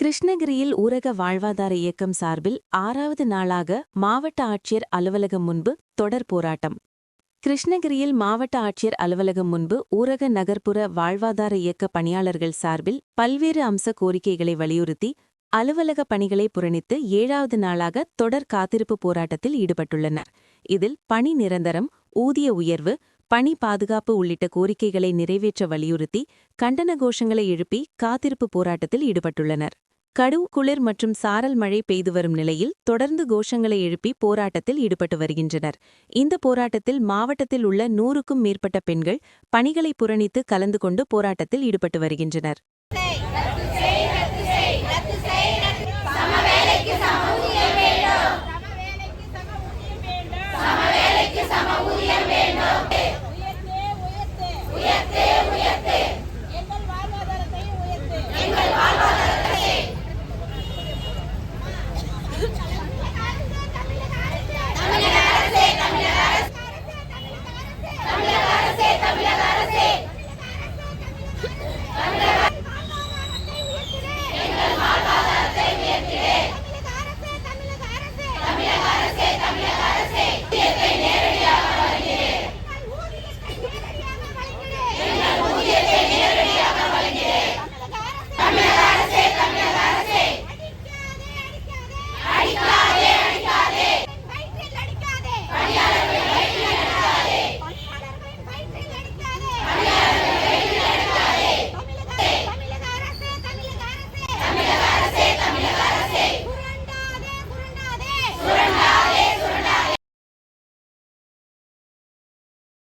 கிருஷ்ணகிரியில் ஊரக வாழ்வாதார இயக்கம் சார்பில் 6வது நாளாக மாவட்ட ஆட்சியர் அலுவலகம் முன்பு தொடர் போராட்டம். கிருஷ்ணகிரியில் மாவட்ட ஆட்சியர் அலுவலகம் முன்பு ஊரக நகர்ப்புற வாழ்வாதார இயக்க பணியாளர்கள் சார்பில் பல்வேறு அம்ச கோரிக்கைகளை வலியுறுத்தி அலுவலக பணிகளை புறணித்து 7வது நாளாக தொடர் காத்திருப்பு போராட்டத்தில் ஈடுபட்டுள்ளனர். இதில் பணி நிரந்தரம், ஊதிய உயர்வு, பணி பாதுகாப்பு உள்ளிட்ட கோரிக்கைகளை நிறைவேற்ற வலியுறுத்தி கண்டன கோஷங்களை எழுப்பி காத்திருப்பு போராட்டத்தில் ஈடுபட்டுள்ளனர். கடும் குளிர் மற்றும் சாரல் மழை பெய்து வரும் நிலையில் தொடர்ந்து கோஷங்களை எழுப்பி போராட்டத்தில் ஈடுபட்டு வருகின்றனர். இந்த போராட்டத்தில் மாவட்டத்தில் உள்ள 100க்கும் மேற்பட்ட பெண்கள் பணிகளை புறணித்து கலந்து கொண்டு போராட்டத்தில் ஈடுபட்டு வருகின்றனர்.